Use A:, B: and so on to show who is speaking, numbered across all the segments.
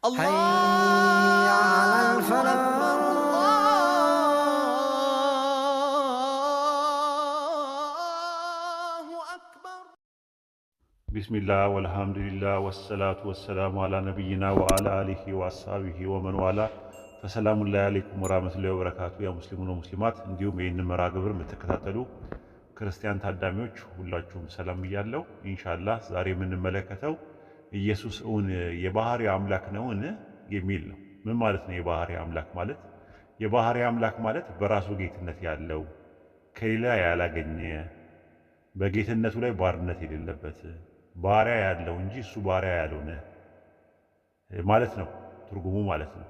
A: حي على الفلاح.
B: ቢስሚላህ ወልሐምዱሊላህ ወሰላቱ ወሰላሙ አላ ነቢይና ወአላ አሊሂ ወአስሐቢሂ ወመን ዋላ ፈሰላሙላሂ አለይኩም ወራህመቱላሂ ወበረካቱ። ያ ሙስሊሙን ሙስሊማት እንዲሁም ይህንን መርሃ ግብር የምትከታተሉ ክርስቲያን ታዳሚዎች ሁላችሁም ሰላም ብያለሁ። ኢንሻአላህ ዛሬ የምንመለከተው ኢየሱስ እውን የባህሪ አምላክ ነውን የሚል ነው። ምን ማለት ነው የባህሪ አምላክ ማለት? የባህሪ አምላክ ማለት በራሱ ጌትነት ያለው ከሌላ ያላገኘ በጌትነቱ ላይ ባርነት የሌለበት ባሪያ ያለው እንጂ እሱ ባሪያ ያልሆነ ማለት ነው ትርጉሙ ማለት ነው።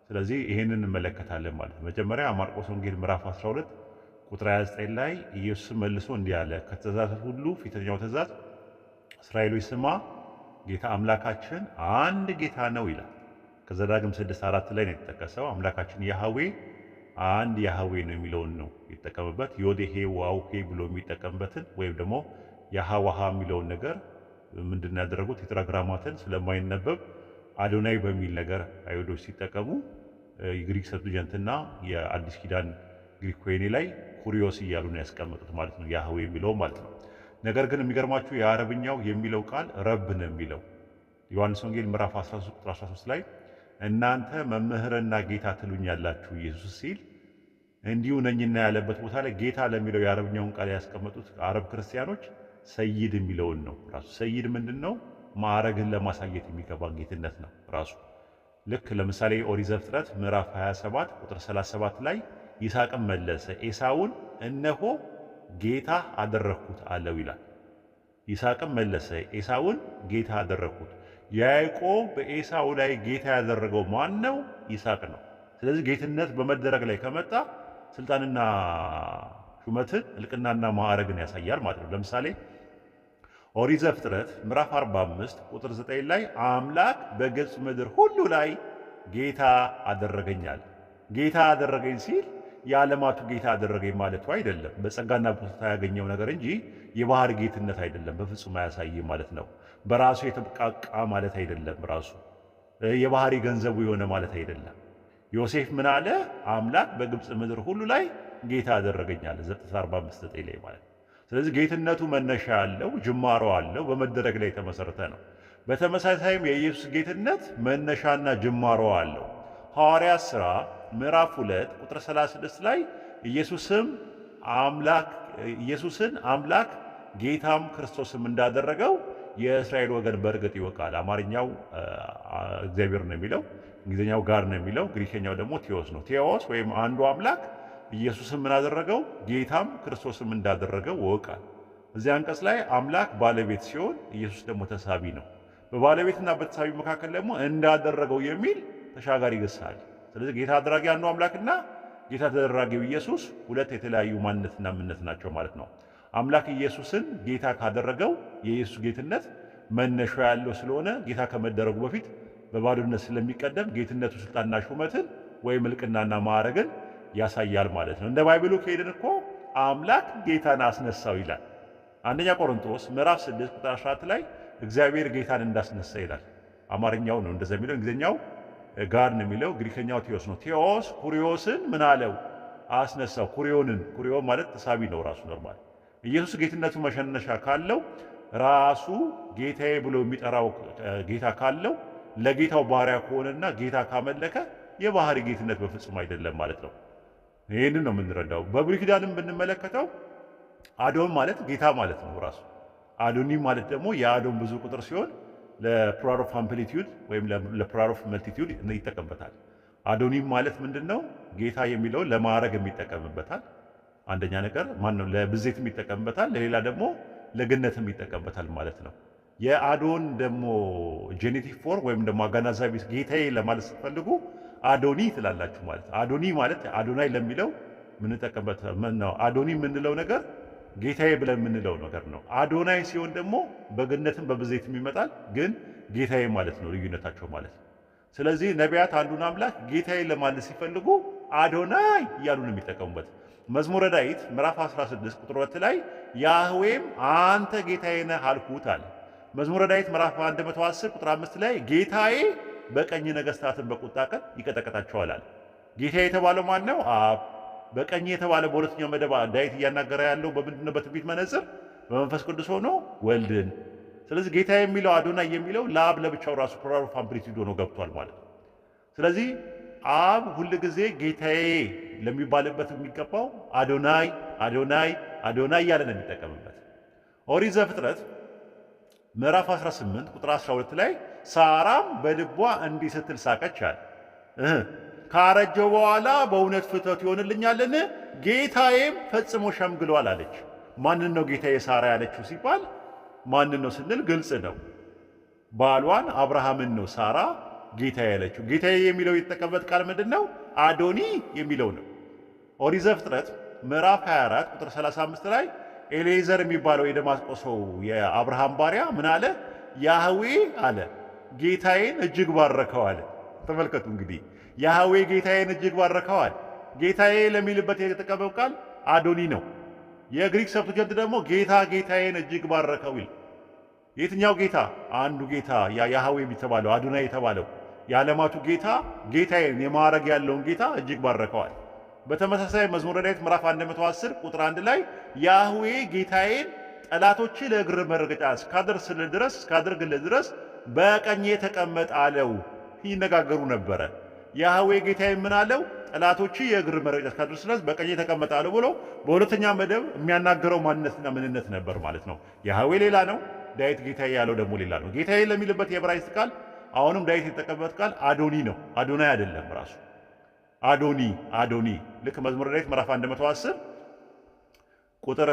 B: ስለዚህ ይሄንን እንመለከታለን ማለት ነው። መጀመሪያ ማርቆስ ወንጌል ምዕራፍ 12 ቁጥር 29 ላይ ኢየሱስ መልሶ እንዲህ አለ፣ ከትእዛዛት ሁሉ ፊተኛው ትእዛዝ እስራኤል ሆይ ስማ ጌታ አምላካችን አንድ ጌታ ነው ይላል። ከዘዳግም 6:4 ላይ ነው የተጠቀሰው። አምላካችን ያህዌ አንድ ያህዌ ነው የሚለውን ነው የተጠቀመበት። ዮዴሄ ዋውሄ ብሎ የሚጠቀምበትን ወይም ደግሞ ያሃዋሃ የሚለውን ነገር ምንድን ያደረጉት ቴትራግራማትን ስለማይነበብ አዶናይ በሚል ነገር አይሁዶች ሲጠቀሙ የግሪክ ሰብትጀንትና የአዲስ ኪዳን ግሪክ ኮይኔ ላይ ኩሪዮስ እያሉ ነው ያስቀመጡት ማለት ነው፣ ያህዌ የሚለው ማለት ነው። ነገር ግን የሚገርማችሁ የአረብኛው የሚለው ቃል ረብ ነው የሚለው። ዮሐንስ ወንጌል ምዕራፍ 13 ቁጥር 13 ላይ እናንተ መምህርና ጌታ ትሉኛላችሁ ኢየሱስ ሲል እንዲሁ ነኝና ያለበት ቦታ ላይ ጌታ ለሚለው የአረብኛውን ቃል ያስቀመጡት አረብ ክርስቲያኖች ሰይድ የሚለውን ነው። ራሱ ሰይድ ምንድን ነው? ማዕረግን ለማሳየት የሚገባ ጌትነት ነው ራሱ። ልክ ለምሳሌ ኦሪት ዘፍጥረት ምዕራፍ 27 ቁጥር 37 ላይ ይስሐቅም መለሰ ኤሳውን እነሆ ጌታ አደረግኩት አለው ይላል። ይስሐቅም መለሰ ኤሳውን ጌታ አደረግኩት። ያዕቆብ በኤሳው ላይ ጌታ ያደረገው ማን ነው? ይስሐቅ ነው። ስለዚህ ጌትነት በመደረግ ላይ ከመጣ ስልጣንና ሹመትን እልቅናና ማዕረግን ያሳያል ማለት ነው። ለምሳሌ ኦሪት ዘፍጥረት ምዕራፍ 45 ቁጥር 9 ላይ አምላክ በግብፅ ምድር ሁሉ ላይ ጌታ አደረገኛል። ጌታ አደረገኝ ሲል የዓለማቱ ጌታ አደረገኝ ማለቱ አይደለም። በጸጋና በስጦታ ያገኘው ነገር እንጂ የባህር ጌትነት አይደለም። በፍጹም አያሳይም ማለት ነው። በራሱ የተብቃቃ ማለት አይደለም። ራሱ የባህሪ ገንዘቡ የሆነ ማለት አይደለም። ዮሴፍ ምን አለ? አምላክ በግብፅ ምድር ሁሉ ላይ ጌታ አደረገኛል ዘፍጥረት 45:9 ላይ ማለት ነው። ስለዚህ ጌትነቱ መነሻ ያለው ጅማሮ አለው፣ በመደረግ ላይ የተመሰረተ ነው። በተመሳሳይም የኢየሱስ ጌትነት መነሻና ጅማሮ አለው። ሐዋርያት ሥራ ምዕራፍ 2 ቁጥር 36 ላይ ኢየሱስን አምላክ ጌታም ክርስቶስም እንዳደረገው የእስራኤል ወገን በእርግጥ ይወቃል። አማርኛው እግዚአብሔር ነው የሚለው፣ እንግሊዝኛው ጋር ነው የሚለው፣ ግሪከኛው ደግሞ ቴዎስ ነው። ቴዎስ ወይም አንዱ አምላክ ኢየሱስም ምን አደረገው? ጌታም ክርስቶስም እንዳደረገው ወቃል። እዚህ አንቀጽ ላይ አምላክ ባለቤት ሲሆን ኢየሱስ ደግሞ ተሳቢ ነው። በባለቤትና በተሳቢ መካከል ደግሞ እንዳደረገው የሚል ተሻጋሪ ግስ አለ። ስለዚህ ጌታ አድራጊ አንዱ አምላክና ጌታ ተደራጊው ኢየሱስ ሁለት የተለያዩ ማንነትና ምንነት ናቸው ማለት ነው። አምላክ ኢየሱስን ጌታ ካደረገው የኢየሱስ ጌትነት መነሻ ያለው ስለሆነ ጌታ ከመደረጉ በፊት በባዶነት ስለሚቀደም ጌትነቱ ስልጣንና ሹመትን ወይም እልቅናና ማዕረግን ያሳያል ማለት ነው። እንደ ባይብሉ ከሄድን እኮ አምላክ ጌታን አስነሳው ይላል። አንደኛ ቆሮንቶስ ምዕራፍ 6 ቁጥር 14 ላይ እግዚአብሔር ጌታን እንዳስነሳ ይላል። አማርኛው ነው እንደዛ የሚለው፣ እንግሊዝኛው ጋር ነው የሚለው፣ ግሪከኛው ቴዎስ ነው። ቴዎስ ኩሪዮስን ምን አለው? አስነሳው። ኩሪዮን ማለት ተሳቢ ነው ራሱ ኖርማል። ኢየሱስ ጌትነቱ መሸነሻ ካለው ራሱ ጌታዬ ብሎ የሚጠራው ጌታ ካለው ለጌታው ባሪያ ከሆነና ጌታ ካመለከ የባህሪ ጌትነት በፍጹም አይደለም ማለት ነው። ይህንን ነው የምንረዳው። በብሉይ ኪዳንም ብንመለከተው አዶን ማለት ጌታ ማለት ነው ራሱ። አዶኒም ማለት ደግሞ የአዶን ብዙ ቁጥር ሲሆን ለፕሉራል ኦፍ አምፕሊቲዩድ ወይም ለፕሉራል ኦፍ መልቲቲዩድ ይጠቀምበታል። አዶኒም ማለት ምንድን ነው? ጌታ የሚለውን ለማዕረግ የሚጠቀምበታል። አንደኛ ነገር ማን ነው? ለብዜት የሚጠቀምበታል። ለሌላ ደግሞ ለግነትም ይጠቀምበታል ማለት ነው። የአዶን ደግሞ ጄኔቲቭ ፎርም ወይም ደግሞ አገናዛቢ ጌታዬ ለማለት ስትፈልጉ አዶኒ ትላላችሁ ማለት ነው። አዶኒ ማለት አዶናይ ለሚለው ምንጠቀምበት ነው። አዶኒ የምንለው ነገር ጌታዬ ብለን የምንለው ነገር ነው። አዶናይ ሲሆን ደግሞ በግነትም በብዜትም ይመጣል፣ ግን ጌታዬ ማለት ነው ልዩነታቸው ማለት ነው። ስለዚህ ነቢያት አንዱን አምላክ ጌታዬ ለማለት ሲፈልጉ አዶናይ እያሉ ነው የሚጠቀሙበት። መዝሙረ ዳዊት ምዕራፍ 16 ቁጥር 2 ላይ ያህዌም አንተ ጌታዬ ነህ አልኩት አለ። መዝሙረ ዳዊት ምዕራፍ 110 ቁጥር 5 ላይ ጌታዬ በቀኝ ነገሥታትን በቁጣ ቀን ይቀጠቅጣቸዋል አለ። ጌታ የተባለው ማን ነው? አብ። በቀኝ የተባለ በሁለተኛው መደብ ዳዊት እያናገረ ያለው በምንድነው? በትንቢት መነጽር በመንፈስ ቅዱስ ሆኖ ወልድን። ስለዚህ ጌታ የሚለው አዶናይ የሚለው ለአብ ለብቻው ራሱ ፕሉራል ኦፍ አምፕሊቲዩድ ሆኖ ገብቷል ማለት ነው። ስለዚህ አብ ሁል ጊዜ ጌታዬ ለሚባልበት የሚገባው አዶናይ አዶናይ አዶናይ እያለ ነው የሚጠቀምበት። ኦሪት ዘፍጥረት ምዕራፍ 18 ቁጥር 12 ላይ ሳራም በልቧ እንዲህ ስትል ሳቀች አለ። ካረጀው በኋላ በእውነት ፍትወት ይሆንልኛልን? ጌታዬም ፈጽሞ ሸምግሏል አለች። ማንን ነው ጌታዬ ሳራ ያለችው ሲባል ማንን ነው ስንል ግልጽ ነው። ባሏን አብርሃምን ነው ሳራ ጌታዬ ያለችው። ጌታዬ የሚለው የተጠቀመበት ቃል ምንድን ነው? አዶኒ የሚለው ነው። ኦሪት ዘፍጥረት ምዕራፍ 24 ቁጥር 35 ላይ ኤሌዘር የሚባለው የደማስቆ ሰው የአብርሃም ባሪያ ምን አለ? ያህዌ አለ ጌታዬን እጅግ ባረከው አለ። ተመልከቱ እንግዲህ ያህዌ ጌታዬን እጅግ ባረከዋል። ጌታዬ ለሚልበት የተጠቀመው ቃል አዶኒ ነው። የግሪክ ሰብስቲቱት ደግሞ ጌታ ጌታዬን እጅግ ባረከው ይል። የትኛው ጌታ? አንዱ ጌታ ያህዌ የተባለው አዶናይ የተባለው የዓለማቱ ጌታ ጌታዬን የማዕረግ ያለውን ጌታ እጅግ ባረከዋል። በተመሳሳይ መዝሙረ ዳዊት ምዕራፍ 110 ቁጥር 1 ላይ ያህዌ ጌታዬን ጠላቶች ለእግር መረገጫ እስካደርግልህ ድረስ በቀኜ ተቀመጥ አለው። ይነጋገሩ ነበረ። ያህዌ ጌታዬን ምን አለው? ጠላቶች የእግር መረገጫ እስካደርስ ድረስ በቀኜ ተቀመጥ አለው ብሎ በሁለተኛ መደብ የሚያናገረው ማንነትና ምንነት ነበር ማለት ነው። ያህዌ ሌላ ነው፣ ዳዊት ጌታዬ ያለው ደግሞ ሌላ ነው። ጌታዬ ለሚልበት የዕብራይስጥ ቃል አሁንም ዳዊት የተጠቀመበት ቃል አዶኒ ነው። አዶናይ አይደለም ራሱ አዶኒ አዶኒ። ልክ መዝሙረ ዳዊት ምዕራፍ 110 ቁጥር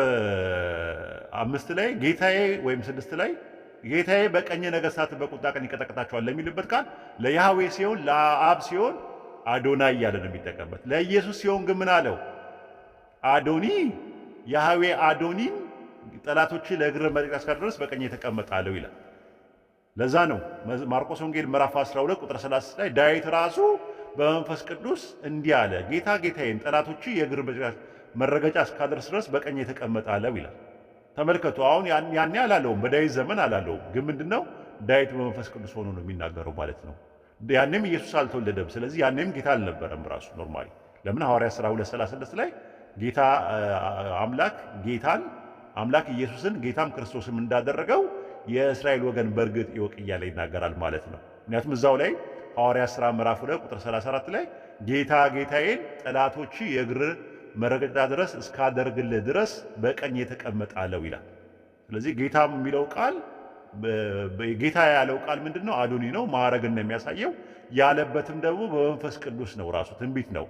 B: 5 ላይ ጌታዬ ወይም 6 ላይ ጌታዬ በቀኝ ነገሥታትን በቁጣ ቀን ይቀጠቅጣቸዋል ለሚልበት ቃል ለያህዌ ሲሆን ለአብ ሲሆን አዶናይ እያለ ነው የሚጠቀምበት። ለኢየሱስ ሲሆን ግን ምን አለው? አዶኒ ያህዌ አዶኒን ጠላቶች ለእግር መረገጫ እስካደርስ በቀኝ የተቀመጠ አለው ይላል። ለዛ ነው ማርቆስ ወንጌል ምዕራፍ 12 ቁጥር 30 ላይ ዳዊት ራሱ በመንፈስ ቅዱስ እንዲህ አለ፣ ጌታ ጌታዬን ጠላቶች የእግር መረገጫ እስካደርስ ድረስ በቀኝ የተቀመጠ አለው ይላል። ተመልከቱ። አሁን ያኔ አላለውም፣ በዳዊት ዘመን አላለውም። ግን ምንድነው ዳዊት በመንፈስ ቅዱስ ሆኖ ነው የሚናገረው ማለት ነው። ያኔም ኢየሱስ አልተወለደም። ስለዚህ ያኔም ጌታ አልነበረም ራሱ ኖርማሊ። ለምን ሐዋርያት ሥራ 2:36 ላይ ጌታ አምላክ ኢየሱስን ጌታም ክርስቶስም እንዳደረገው የእስራኤል ወገን በእርግጥ ይወቅ እያለ ይናገራል ማለት ነው። ምክንያቱም እዛው ላይ ሐዋርያት ሥራ ምዕራፍ 2 ቁጥር 34 ላይ ጌታ ጌታዬን ጠላቶች የእግር መረገጫ ድረስ እስካደርግልህ ድረስ በቀኝ የተቀመጠ አለው ይላል። ስለዚህ ጌታ የሚለው ቃል ጌታ ያለው ቃል ምንድነው? አዶኒ ነው፣ ማዕረግን ነው የሚያሳየው። ያለበትም ደግሞ በመንፈስ ቅዱስ ነው፣ ራሱ ትንቢት ነው።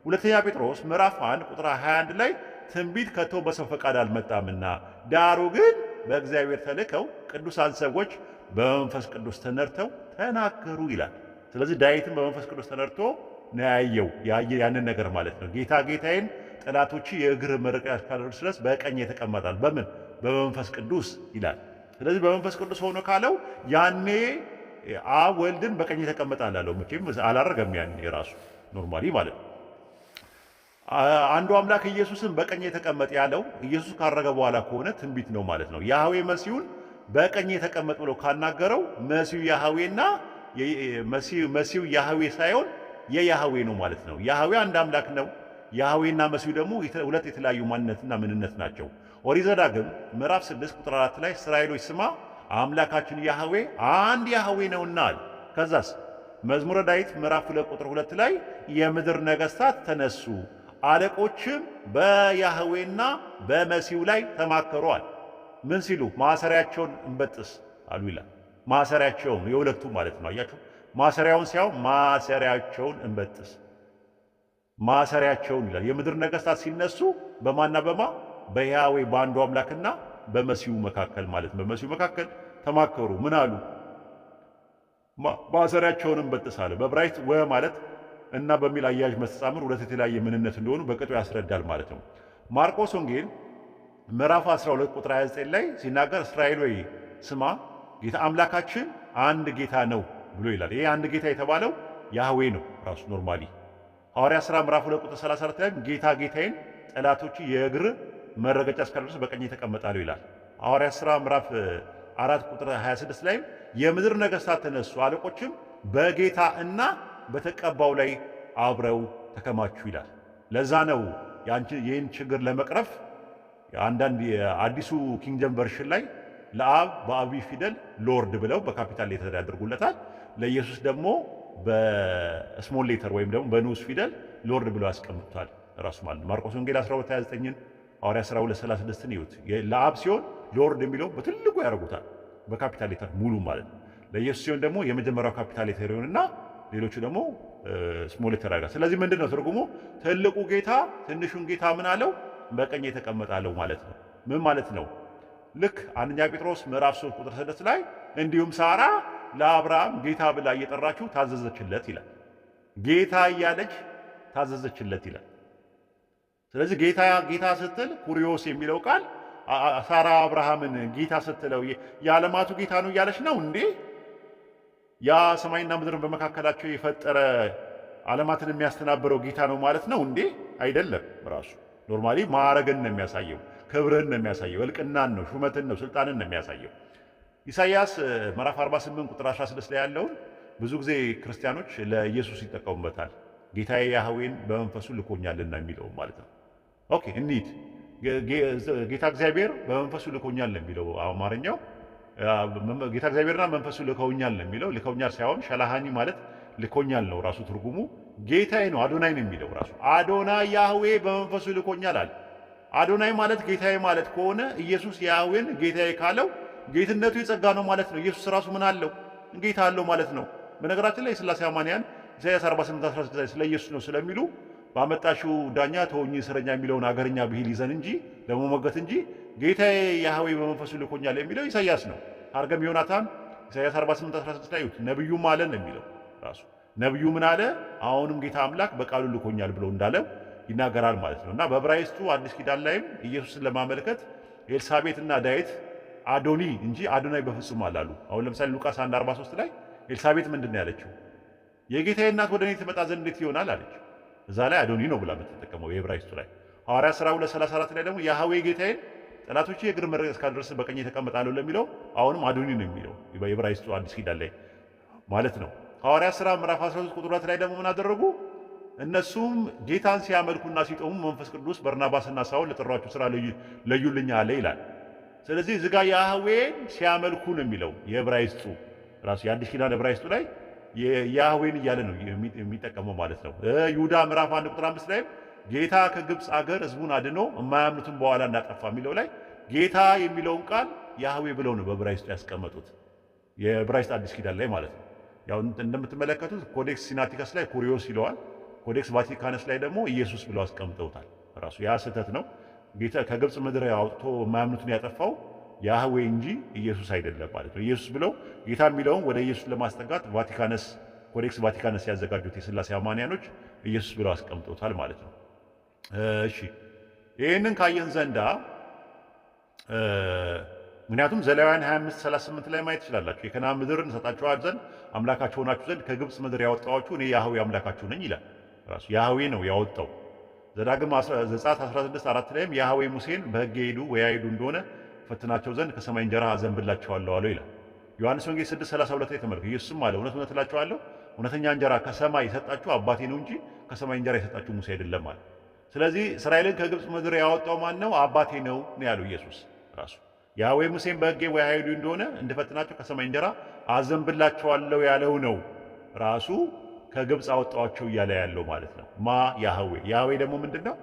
B: ሁለተኛ ጴጥሮስ ምዕራፍ 1 ቁጥር 21 ላይ ትንቢት ከቶ በሰው ፈቃድ አልመጣምና ዳሩ ግን በእግዚአብሔር ተልከው ቅዱሳን ሰዎች በመንፈስ ቅዱስ ተነድተው ተናገሩ ይላል። ስለዚህ ዳዊትም በመንፈስ ቅዱስ ተነድቶ ነው ያየው ያንን ነገር ማለት ነው። ጌታ ጌታዬን ጠላቶች የእግር መረገጫ እስካደርስ ድረስ በቀኝ የተቀመጣል። በምን? በመንፈስ ቅዱስ ይላል። ስለዚህ በመንፈስ ቅዱስ ሆኖ ካለው ያኔ አብ ወልድን በቀኝ የተቀመጣል አለው። መቼም አላረገም ያኔ ራሱ ኖርማሊ ማለት ነው። አንዱ አምላክ ኢየሱስን በቀኝ የተቀመጠ ያለው ኢየሱስ ካረገ በኋላ ከሆነ ትንቢት ነው ማለት ነው። ያህዌ መሲሁን በቀኝ የተቀመጠ ብሎ ካናገረው መሲሁ ያህዌና መሲሁ ያህዌ ሳይሆን የያህዌ ነው ማለት ነው። ያህዌ አንድ አምላክ ነው። ያህዌና መሲሁ ደግሞ ሁለት የተለያዩ ማንነትና ምንነት ናቸው። ኦሪት ዘዳግም ምዕራፍ 6 ቁጥር 4 ላይ እስራኤሎች ስማ አምላካችን ያህዌ አንድ ያህዌ ነውና አለ። ከዛስ መዝሙረ ዳዊት ምዕራፍ 2 ቁጥር 2 ላይ የምድር ነገሥታት ተነሱ አለቆችም በያህዌና በመሲሁ ላይ ተማከሯል። ምን ሲሉ? ማሰሪያቸውን እንበጥስ አሉ ይላል። ማሰሪያቸውን የሁለቱ ማለት ነው። አያችሁ፣ ማሰሪያውን ሲያው ማሰሪያቸውን እንበጥስ ማሰሪያቸውን ይላል። የምድር ነገሥታት ሲነሱ በማና በያህዌ በአንዱ አምላክና በመሲሁ መካከል ማለት ነው። በመሲሁ መካከል ተማከሩ። ምን አሉ? ማሰሪያቸውን እንበጥስ አለ። በዕብራይስጥ ማለት እና በሚል አያያዥ መስተጻምር ሁለት የተለያየ ምንነት እንደሆኑ በቅጡ ያስረዳል ማለት ነው። ማርቆስ ወንጌል ምዕራፍ 12 ቁጥር 29 ላይ ሲናገር እስራኤል ሆይ ስማ ጌታ አምላካችን አንድ ጌታ ነው ብሎ ይላል። ይሄ አንድ ጌታ የተባለው ያህዌ ነው ራሱ ኖርማሊ። ሐዋርያት ሥራ ምዕራፍ 2 ቁጥር 34 ላይ ጌታ ጌታዬን ጠላቶች የእግር መረገጫ እስካደርስ በቀኝ ተቀመጣለሁ ይላል። ሐዋርያት ሥራ ምዕራፍ 4 ቁጥር 26 ላይ የምድር ነገሥታት ተነሱ አለቆችም በጌታ እና በተቀባው ላይ አብረው ተከማቹ ይላል። ለዛ ነው ይህን ችግር ለመቅረፍ አንዳንድ የአዲሱ ኪንግ ጄምስ ቨርሽን ላይ ለአብ በአብይ ፊደል ሎርድ ብለው በካፒታል ሌተር ያደርጉለታል። ለኢየሱስ ደግሞ በስሞል ሌተር ወይም ደግሞ በንዑስ ፊደል ሎርድ ብለው ያስቀምጡታል ራሱ ማለት ነው። ማርቆስ ወንጌል 12:29ን ሐዋርያት ሥራ 2:36ን ይዩት። ለአብ ሲሆን ሎርድ የሚለው በትልቁ ያደርጉታል በካፒታል ሌተር ሙሉ ማለት ነው። ለኢየሱስ ሲሆን ደግሞ የመጀመሪያው ካፒታል ሌተር ይሆንና ሌሎቹ ደግሞ ስሞል ሌተር ያደርጋል። ስለዚህ ምንድነው ትርጉሙ? ትልቁ ጌታ ትንሹን ጌታ ምን አለው? በቀኝ የተቀመጠ አለው ማለት ነው። ምን ማለት ነው? ልክ አንደኛ ጴጥሮስ ምዕራፍ 3 ቁጥር 6 ላይ እንዲሁም ሳራ ለአብርሃም ጌታ ብላ እየጠራችው ታዘዘችለት ይላል። ጌታ እያለች ታዘዘችለት ይላል። ስለዚህ ጌታ ስትል ኩሪዮስ የሚለው ቃል ሳራ አብርሃምን ጌታ ስትለው የዓለማቱ ጌታ ነው እያለች ነው እንዴ? ያ ሰማይና ምድርን በመካከላቸው የፈጠረ ዓለማትን የሚያስተናብረው ጌታ ነው ማለት ነው እንዴ? አይደለም። ራሱ ኖርማሊ ማዕረግን ነው የሚያሳየው፣ ክብርን ነው የሚያሳየው፣ እልቅናን ነው፣ ሹመትን ነው፣ ስልጣንን ነው የሚያሳየው። ኢሳይያስ ምዕራፍ 48 ቁጥር 16 ላይ ያለውን ብዙ ጊዜ ክርስቲያኖች ለኢየሱስ ይጠቀሙበታል። ጌታዬ ያህዌን በመንፈሱ ልኮኛልና የሚለው ማለት ነው። ኦኬ እንሂድ። ጌታ እግዚአብሔር በመንፈሱ ልኮኛል የሚለው አማርኛው ጌታ እግዚአብሔርና መንፈሱ ልከውኛል ነው የሚለው። ልከውኛል ሳይሆን ሸላሃኒ ማለት ልኮኛል ነው ራሱ ትርጉሙ። ጌታዬ ነው አዶናይ ነው የሚለው ራሱ አዶናይ ያህዌ በመንፈሱ ልኮኛል አለ። አዶናይ ማለት ጌታዬ ማለት ከሆነ ኢየሱስ ያህዌን ጌታዬ ካለው ጌትነቱ የጸጋ ነው ማለት ነው። ኢየሱስ ራሱ ምን አለው? ጌታ አለው ማለት ነው። በነገራችን ላይ የሥላሴ አማንያን ኢሳይያስ 48:16 ስለ ኢየሱስ ነው ስለሚሉ ባመጣሽው ዳኛ ተወኝ እስረኛ የሚለውን አገርኛ ብሂል ይዘን እንጂ ለመሞገት እንጂ ጌታዬ ያህዌ በመንፈሱ ልኮኛል የሚለው ኢሳይያስ ነው። ታርገም ዮናታን ኢሳይያስ 48:16 ላይ ነብዩም አለ ነው የሚለው ራሱ ነብዩ ምን አለ? አሁንም ጌታ አምላክ በቃሉ ልኮኛል ብሎ እንዳለው ይናገራል ማለት ነው። እና በዕብራይስጡ አዲስ ኪዳን ላይም ኢየሱስን ለማመልከት ኤልሳቤጥና ዳዊት አዶኒ እንጂ አዶናይ በፍጹም አላሉ። አሁን ለምሳሌ ሉቃስ 1:43 ላይ ኤልሳቤጥ ምንድን ነው ያለችው? የጌታዬ እናት ወደ እኔ ትመጣ ዘንድ እንዴት ይሆናል አለች። እዛ ላይ አዶኒ ነው ብላ የምትጠቀመው የዕብራይስጡ ላይ። ሐዋርያት ሥራ 2:34 ላይ ደግሞ ያህዌ ጌታዬን ጠላቶቼ የእግር መረገጥ እስካልደረስ በቀኝ ተቀመጣለሁ ለሚለው አሁንም አዶኒ ነው የሚለው የዕብራይስጡ አዲስ ኪዳን ላይ ማለት ነው። ሐዋርያት ሥራ ምዕራፍ 13 ቁጥር 2 ላይ ደግሞ ምን አደረጉ? እነሱም ጌታን ሲያመልኩና ሲጦሙ መንፈስ ቅዱስ በርናባስና ሳውል ለጠሯቸው ሥራ ለዩልኝ አለ ይላል። ስለዚህ እዚህ ጋር ያህዌን ሲያመልኩ ነው የሚለው የዕብራይስጡ ራሱ የአዲስ ኪዳን ዕብራይስጡ ላይ ያህዌን እያለ ነው የሚጠቀመው ማለት ነው። ይሁዳ ምዕራፍ 1 ቁጥር 5 ላይ ጌታ ከግብፅ አገር ሕዝቡን አድኖ የማያምኑትን በኋላ እንዳጠፋ የሚለው ላይ ጌታ የሚለውን ቃል ያህዌ ብለው ነው በዕብራይስጡ ያስቀመጡት የዕብራይስጥ አዲስ ኪዳን ላይ ማለት ነው። ያው እንደምትመለከቱት ኮዴክስ ሲናቲከስ ላይ ኩሪዮስ ይለዋል። ኮዴክስ ቫቲካነስ ላይ ደግሞ ኢየሱስ ብለው አስቀምጠውታል። ራሱ ያ ስህተት ነው። ጌታ ከግብፅ ምድር አውጥቶ የማያምኑትን ያጠፋው ያህዌ እንጂ ኢየሱስ አይደለም ማለት ነው። ኢየሱስ ብለው ጌታ የሚለውን ወደ ኢየሱስ ለማስጠጋት ቫቲካነስ ኮዴክስ ቫቲካነስ ያዘጋጁት የሥላሴ አማንያኖች ኢየሱስ ብለው አስቀምጠውታል ማለት ነው። እሺ ይህንን ካየን ዘንዳ ምክንያቱም ዘሌዋውያን 25:38 ላይ ማየት ትችላላችሁ። የከነዓን ምድርን ሰጣችኋት ዘንድ አምላካችሁ ሆናችሁ ዘንድ ከግብፅ ምድር ያወጣኋችሁ እኔ ያህዌ አምላካችሁ ነኝ ይላል። ራሱ ያህዌ ነው ያወጣው። ዘዳግም ዘጸአት 16:4 ላይም ያህዌ ሙሴን በሕጌ ሄዱ ወይ አይሄዱ እንደሆነ ፈትናቸው ዘንድ ከሰማይ እንጀራ አዘንብላቸዋለሁ አለው ይላል። ዮሐንስ ወንጌል 6:32 ላይ ተመልከቱ። ኢየሱስም አለ እውነት እውነት እላችኋለሁ እውነተኛ እንጀራ ከሰማይ የሰጣችሁ አባቴ ነው እንጂ ከሰማይ እንጀራ የሰጣችሁ ሙሴ አይደለም አለ። ስለዚህ እስራኤልን ከግብፅ ምድር ያወጣው ማን ነው? አባቴ ነው ያለው ኢየሱስ ራሱ። ያህዌ ሙሴን በሕጌ ወይ አይሄዱ እንደሆነ እንድፈትናቸው ከሰማይ እንጀራ አዘንብላቸዋለሁ ያለው ነው ራሱ። ከግብፅ አወጣዋቸው እያለ ያለው ማለት ነው። ያህዌ ያህዌ ደግሞ ምንድነው?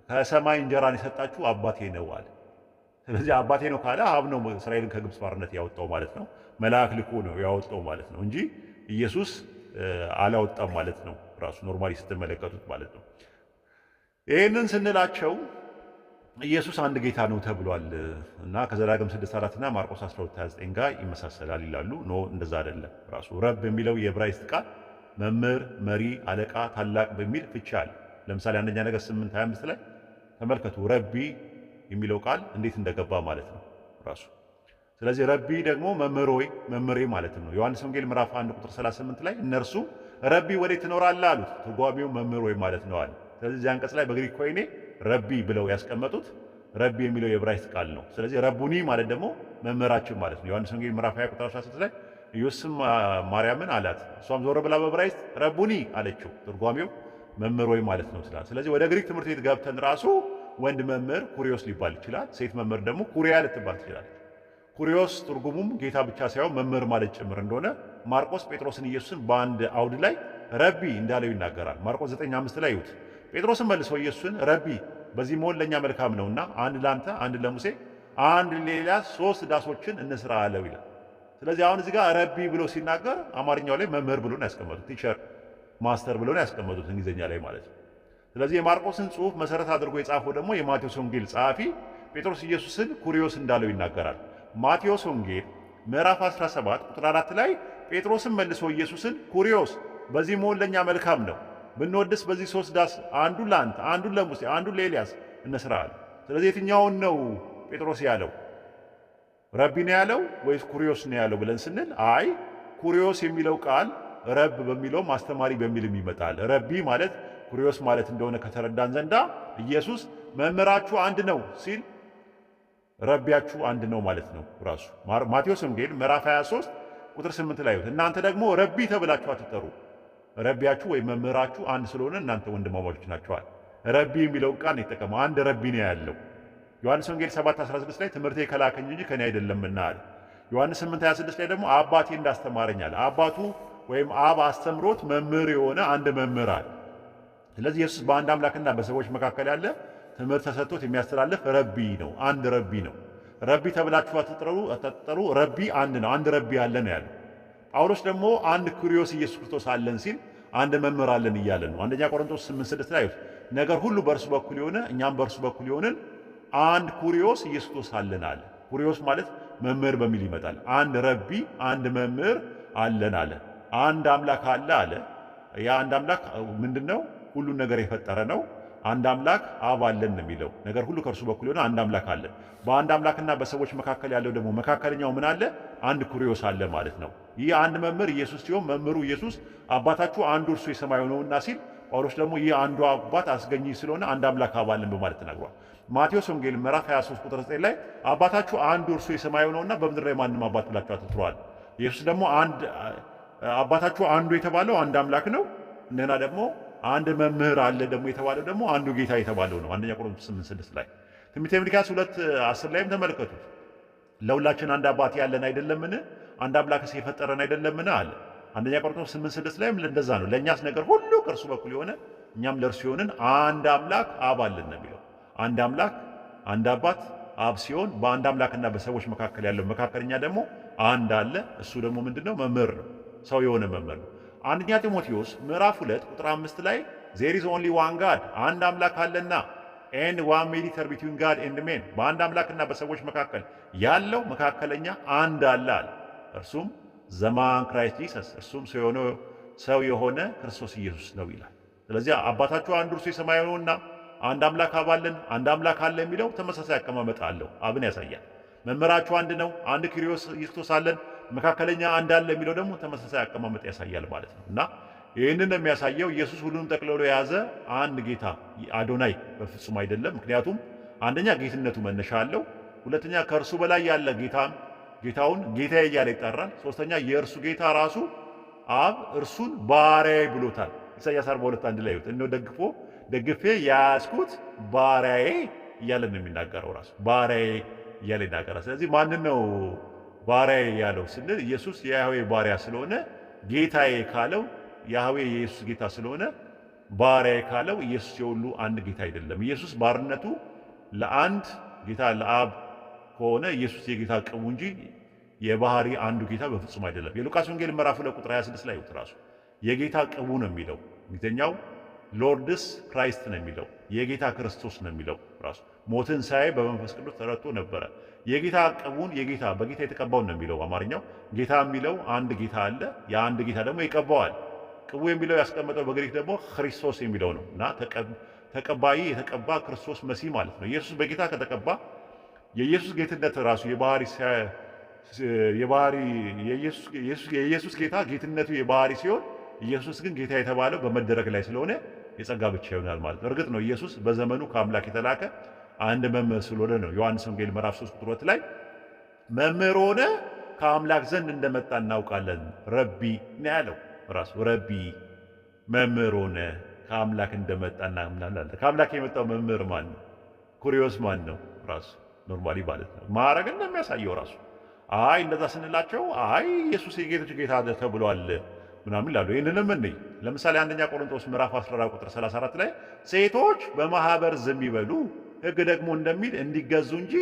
B: ከሰማይ እንጀራን የሰጣችሁ አባቴ ነው አለ። ስለዚህ አባቴ ነው ካለ አብ ነው እስራኤልን ከግብፅ ባርነት ያወጣው ማለት ነው። መልአክ ልኮ ነው ያወጣው ማለት ነው እንጂ ኢየሱስ አላወጣም ማለት ነው። ራሱ ኖርማሊ ስትመለከቱት ማለት ነው። ይህንን ስንላቸው ኢየሱስ አንድ ጌታ ነው ተብሏል እና ከዘዳግም 6:4 እና ማርቆስ 12:29 ጋር ይመሳሰላል ይላሉ። ኖ እንደዛ አይደለም። ራሱ ረብ የሚለው የዕብራይስጥ ቃል መምህር፣ መሪ፣ አለቃ፣ ታላቅ በሚል ፍቺ አለ። ለምሳሌ አንደኛ ነገሥት 8:25 ላይ ተመልከቱ ረቢ የሚለው ቃል እንዴት እንደገባ ማለት ነው ራሱ። ስለዚህ ረቢ ደግሞ መምህር ወይ መምህሬ ማለት ነው። ዮሐንስ ወንጌል ምዕራፍ 1 ቁጥር 38 ላይ እነርሱ ረቢ ወዴት ትኖራለህ አሉት። ትርጓሜው መምህር ወይ ማለት ነው አለ። ስለዚህ እዚህ አንቀጽ ላይ በግሪክ ኮይኔ ረቢ ብለው ያስቀመጡት ረቢ የሚለው የዕብራይስጥ ቃል ነው። ስለዚህ ረቡኒ ማለት ደግሞ መምህራችን ማለት ነው። ዮሐንስ ወንጌል ምዕራፍ 20 ቁጥር 16 ላይ ኢየሱስም ማርያምን አላት። እሷም ዞር ብላ በዕብራይስጥ ረቡኒ አለችው። ትርጓሜው መምህር ወይ ማለት ነው ስላል። ስለዚህ ወደ ግሪክ ትምህርት ቤት ገብተን ራሱ ወንድ መምህር ኩሪዮስ ሊባል ይችላል። ሴት መምህር ደግሞ ኩሪያ ልትባል ትችላለች። ኩሪዮስ ትርጉሙም ጌታ ብቻ ሳይሆን መምህር ማለት ጭምር እንደሆነ ማርቆስ ጴጥሮስን ኢየሱስን በአንድ አውድ ላይ ረቢ እንዳለው ይናገራል። ማርቆስ 9:5 ላይ ይሁት ጴጥሮስን መልሶ ኢየሱስን ረቢ በዚህ መሆን ለእኛ መልካም ነውና አንድ ላንተ፣ አንድ ለሙሴ፣ አንድ ሌላ 3 ዳሶችን እንስራ አለው ይላል። ስለዚህ አሁን እዚህ ጋር ረቢ ብሎ ሲናገር አማርኛው ላይ መምህር ብሎ ነው ያስቀመጡት። ቲቸር ማስተር ብሎ ነው ያስቀመጡት እንግሊዝኛ ላይ ማለት ነው። ስለዚህ የማርቆስን ጽሑፍ መሰረት አድርጎ የጻፈው ደግሞ የማቴዎስ ወንጌል ጸሐፊ ጴጥሮስ ኢየሱስን ኩሪዮስ እንዳለው ይናገራል። ማቴዎስ ወንጌል ምዕራፍ 17 ቁጥር 4 ላይ ጴጥሮስን መልሶ ኢየሱስን ኩሪዮስ በዚህ መሆን ለእኛ መልካም ነው፣ ብንወድስ በዚህ 3 ዳስ አንዱን ለአንተ፣ አንዱን ለሙሴ፣ አንዱን ለኤልያስ እንስራ አለ። ስለዚህ የትኛውን ነው ጴጥሮስ ያለው? ረቢ ነው ያለው ወይስ ኩሪዮስ ነው ያለው ብለን ስንል አይ ኩሪዮስ የሚለው ቃል ረብ በሚለው አስተማሪ በሚልም ይመጣል። ረቢ ማለት ኩሪዮስ ማለት እንደሆነ ከተረዳን ዘንዳ ኢየሱስ መምህራችሁ አንድ ነው ሲል ረቢያችሁ አንድ ነው ማለት ነው ራሱ። ማቴዎስ ወንጌል ምዕራፍ 23 ቁጥር 8 ላይ እናንተ ደግሞ ረቢ ተብላችሁ አትጠሩ፣ ረቢያችሁ ወይም መምህራችሁ አንድ ስለሆነ እናንተ ወንድማማቾች ናቸዋል። ረቢ የሚለውን ቃል ነው የተጠቀመው። አንድ ረቢ ነው ያለው። ዮሐንስ ወንጌል 7:16 ላይ ትምህርቴ ከላከኝ እንጂ ከኔ አይደለምና አለ። ዮሐንስ 8:26 ላይ ደግሞ አባቴ እንዳስተማረኛል። አባቱ ወይም አብ አስተምሮት መምህር የሆነ አንድ መምህር አለ። ስለዚህ ኢየሱስ በአንድ አምላክና በሰዎች መካከል ያለ ትምህርት ተሰጥቶት የሚያስተላልፍ ረቢ ነው። አንድ ረቢ ነው። ረቢ ተብላችሁ አትጠሩ፣ ረቢ አንድ ነው። አንድ ረቢ አለ ነው ያለው። ጳውሎስ ደግሞ አንድ ኩሪዮስ ኢየሱስ ክርስቶስ አለን ሲል አንድ መምህር አለን እያለ ነው። አንደኛ ቆሮንቶስ 8:6 ላይ ነገር ሁሉ በእርሱ በኩል የሆነ እኛም በእርሱ በኩል የሆንን አንድ ኩሪዮስ ኢየሱስ ክርስቶስ አለን አለ። ኩሪዮስ ማለት መምህር በሚል ይመጣል። አንድ ረቢ አንድ መምህር አለን አለ። አንድ አምላክ አለ አለ። ያ አንድ አምላክ ምንድነው? ሁሉን ነገር የፈጠረ ነው። አንድ አምላክ አብ አለን ነው የሚለው። ነገር ሁሉ ከእርሱ በኩል የሆነ አንድ አምላክ አለ። በአንድ አምላክና በሰዎች መካከል ያለው ደግሞ መካከለኛው ምን አለ? አንድ ኩሪዮስ አለ ማለት ነው። ይህ አንድ መምህር ኢየሱስ ሲሆን መምህሩ ኢየሱስ አባታችሁ አንዱ እርሱ የሰማዩ ነውና ሲል ጳውሎስ ደግሞ ይህ አንዱ አባት አስገኚ ስለሆነ አንድ አምላክ አብ አለን በማለት ተናግሯል። ማቴዎስ ወንጌል ምዕራፍ 23 ቁጥር 9 ላይ አባታችሁ አንዱ እርሱ የሰማዩ ነውና በምድር ላይ ማንም አባት ብላችሁ አትጥሩአል። ኢየሱስ ደግሞ አባታችሁ አንዱ የተባለው አንድ አምላክ ነው። እንደና ደግሞ አንድ መምህር አለ ደግሞ የተባለው ደግሞ አንዱ ጌታ የተባለው ነው። አንደኛ ቆሮንቶስ 8:6 ላይ ትንቢተ ሚልክያስ 2:10 ላይም ተመልከቱት። ለሁላችን አንድ አባት ያለን አይደለምን? አንድ አምላክስ የፈጠረን አይደለምን አለ። አንደኛ ቆሮንቶስ 8:6 ላይም እንደዛ ነው። ለእኛስ ነገር ሁሉ ከእርሱ በኩል የሆነ እኛም ለእርሱ የሆንን አንድ አምላክ አብ አለን ነው የሚለው። አንድ አምላክ አንድ አባት አብ ሲሆን በአንድ አምላክና በሰዎች መካከል ያለው መካከለኛ ደግሞ አንድ አለ። እሱ ደግሞ ምንድነው? መምህር ነው። ሰው የሆነ መምህር ነው። አንደኛ ጢሞቴዎስ ምዕራፍ 2 ቁጥር 5 ላይ there is only one God አንድ አምላክ አለና and one mediator between God and men በአንድ አምላክና በሰዎች መካከል ያለው መካከለኛ አንድ አለ አለ። እርሱም ዘማን ክራይስት ጂሰስ እርሱም ሰው የሆነ ክርስቶስ ኢየሱስ ነው ይላል። ስለዚህ አባታችሁ አንዱ እርሱ የሰማዩ ነውና አንድ አምላክ አብ አለን፣ አንድ አምላክ አለ የሚለው ተመሳሳይ አቀማመጥ አለው። አብን ያሳያል። መምህራችሁ አንድ ነው፣ አንድ ክርስቶስ ኢየሱስ አለን፣ መካከለኛ አንድ አለ የሚለው ደግሞ ተመሳሳይ አቀማመጥ ያሳያል ማለት ነው። እና ይህንን የሚያሳየው ኢየሱስ ሁሉንም ጠቅልሎ የያዘ አንድ ጌታ አዶናይ በፍጹም አይደለም። ምክንያቱም አንደኛ ጌትነቱ መነሻ አለው፣ ሁለተኛ ከእርሱ በላይ ያለ ጌታውን ጌታዬ እያለ ይጠራል። ሶስተኛ የእርሱ ጌታ ራሱ አብ እርሱን ባሪያዬ ብሎታል። ኢሳይያስ 42:1 ላይ እነሆ ደግፌ ያስኩት ባሪያዬ እያለ ነው የሚናገረው። ራሱ ባሪያዬ እያለ ይናገራል። ስለዚህ ማንን ነው ባሪያዬ ያለው ስንል ኢየሱስ የያህዌ ባሪያ ስለሆነ ጌታዬ ካለው ያህዌ የኢየሱስ ጌታ ስለሆነ ባሪያዬ ካለው ኢየሱስ የሁሉ አንድ ጌታ አይደለም። ኢየሱስ ባርነቱ ለአንድ ጌታ ለአብ ከሆነ ኢየሱስ የጌታ ቅቡ እንጂ የባህሪ አንዱ ጌታ በፍጹም አይደለም። የሉቃስ ወንጌል ምዕራፍ 2 ቁጥር 26 ላይ ራሱ የጌታ ቅቡ ነው የሚለው። እንግሊዝኛው ሎርድስ ክራይስት ነው የሚለው፣ የጌታ ክርስቶስ ነው የሚለው። ራሱ ሞትን ሳይ በመንፈስ ቅዱስ ተረድቶ ነበረ። የጌታ ቅቡን በጌታ የተቀባውን ነው የሚለው አማርኛው። ጌታ የሚለው አንድ ጌታ አለ፣ የአንድ ጌታ ደግሞ ይቀባዋል። ቅቡ የሚለው ያስቀመጠው በግሪክ ደግሞ ክርስቶስ የሚለው ነው እና ተቀባይ የተቀባ ክርስቶስ መሲህ ማለት ነው። ኢየሱስ በጌታ ከተቀባ የኢየሱስ ጌትነት ራሱ የኢየሱስ ጌታ ጌትነቱ የባህሪ ሲሆን ኢየሱስ ግን ጌታ የተባለው በመደረግ ላይ ስለሆነ የጸጋ ብቻ ይሆናል ማለት ነው። እርግጥ ነው ኢየሱስ በዘመኑ ከአምላክ የተላከ አንድ መምህር ስለሆነ ነው። ዮሐንስ ወንጌል ምዕራፍ 3 ቁጥር 2 ላይ መምህር ሆነ ከአምላክ ዘንድ እንደመጣ እናውቃለን። ረቢ ነው ያለው ራሱ። ረቢ መምህር ሆነ ከአምላክ እንደመጣ እናምናለን። ከአምላክ የመጣው መምህር ማን ነው? ኩሪዮስ ማን ነው? ራሱ ኖርማሊ ማለት ነው ማዕረግን ነው የሚያሳየው ራሱ። አይ እንደዛ ስንላቸው አይ ኢየሱስ የጌቶች ጌታ ተብሏል ምናምን ላሉ ይህንንም እንይ። ለምሳሌ አንደኛ ቆሮንቶስ ምዕራፍ 14 ቁጥር 34 ላይ ሴቶች በማህበር ዝም ይበሉ፣ ሕግ ደግሞ እንደሚል እንዲገዙ እንጂ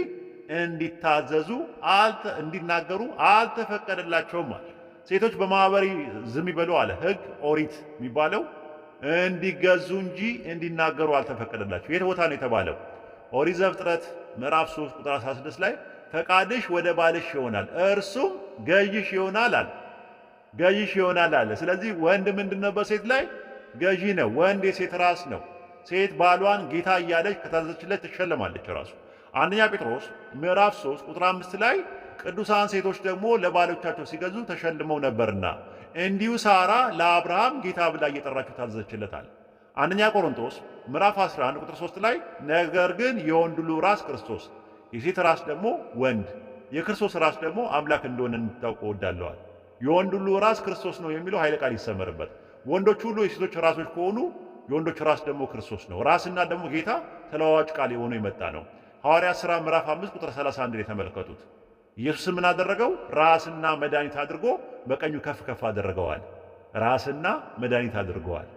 B: እንዲታዘዙ እንዲናገሩ አልተፈቀደላቸውም አለ። ሴቶች በማህበር ዝም ይበሉ አለ። ሕግ ኦሪት የሚባለው እንዲገዙ እንጂ እንዲናገሩ አልተፈቀደላቸው። የት ቦታ ነው የተባለው? ኦሪት ዘፍጥረት ምዕራፍ 3 ቁጥር 16 ላይ ፈቃድሽ ወደ ባልሽ ይሆናል እርሱም ገዥሽ ይሆናል አለ። ገዥሽ ይሆናል አለ። ስለዚህ ወንድ ምንድነው? በሴት ላይ ገዢ ነው። ወንድ የሴት ራስ ነው። ሴት ባሏን ጌታ እያለች ከታዘዘችለት ትሸለማለች ራሱ። አንደኛ ጴጥሮስ ምዕራፍ 3 ቁጥር 5 ላይ ቅዱሳን ሴቶች ደግሞ ለባሎቻቸው ሲገዙ ተሸልመው ነበርና እንዲሁ ሳራ ለአብርሃም ጌታ ብላ እየጠራችው ታዘዘችለታል። አንደኛ ቆሮንቶስ ምዕራፍ 11 ቁጥር 3 ላይ ነገር ግን የወንድ ሁሉ ራስ ክርስቶስ፣ የሴት ራስ ደግሞ ወንድ፣ የክርስቶስ ራስ ደግሞ አምላክ እንደሆነ እንድታውቁ እወዳለዋል። የወንድ ሁሉ ራስ ክርስቶስ ነው የሚለው ኃይለ ቃል ይሰመርበት። ወንዶች ሁሉ የሴቶች ራሶች ከሆኑ የወንዶች ራስ ደግሞ ክርስቶስ ነው። ራስና ደግሞ ጌታ ተለዋዋጭ ቃል የሆነ የመጣ ነው። ሐዋርያት ሥራ ምዕራፍ 5 ቁጥር 31 የተመለከቱት ኢየሱስ ምን አደረገው? ራስና መድኃኒት አድርጎ በቀኙ ከፍ ከፍ አደረገዋል። ራስና መድኃኒት አድርገዋል።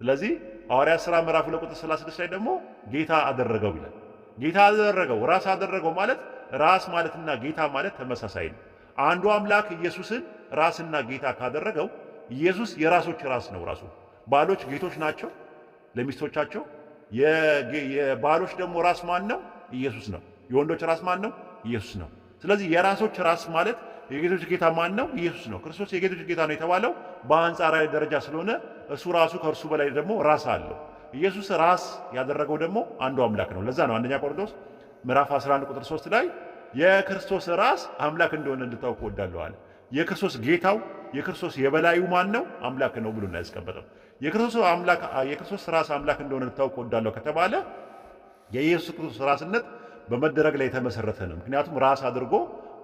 B: ስለዚህ ሐዋርያት ሥራ ምዕራፍ 2 ቁጥር 36 ላይ ደግሞ ጌታ አደረገው ይላል። ጌታ አደረገው፣ ራስ አደረገው ማለት ራስ ማለትና ጌታ ማለት ተመሳሳይ ነው። አንዱ አምላክ ኢየሱስን ራስና ጌታ ካደረገው ኢየሱስ የራሶች ራስ ነው። ራሱ ባሎች ጌቶች ናቸው ለሚስቶቻቸው። የባሎች ደግሞ ራስ ማን ነው? ኢየሱስ ነው። የወንዶች ራስ ማን ነው? ኢየሱስ ነው። ስለዚህ የራሶች ራስ ማለት የጌቶች ጌታ ማን ነው? ኢየሱስ ነው። ክርስቶስ የጌቶች ጌታ ነው የተባለው በአንጻራዊ ደረጃ ስለሆነ እሱ ራሱ ከእርሱ በላይ ደግሞ ራስ አለው። ኢየሱስ ራስ ያደረገው ደግሞ አንዱ አምላክ ነው። ለዛ ነው አንደኛ ቆሮንቶስ ምዕራፍ 11 ቁጥር 3 ላይ የክርስቶስ ራስ አምላክ እንደሆነ እንድታውቁ እወዳለሁ። የክርስቶስ ጌታው የክርስቶስ የበላዩ ማን ነው? አምላክ ነው ብሎ ነው ያስቀመጠው። የክርስቶስ ራስ አምላክ እንደሆነ እንድታውቁ እወዳለሁ ከተባለ የኢየሱስ ክርስቶስ ራስነት በመደረግ ላይ የተመሰረተ ነው። ምክንያቱም ራስ አድርጎ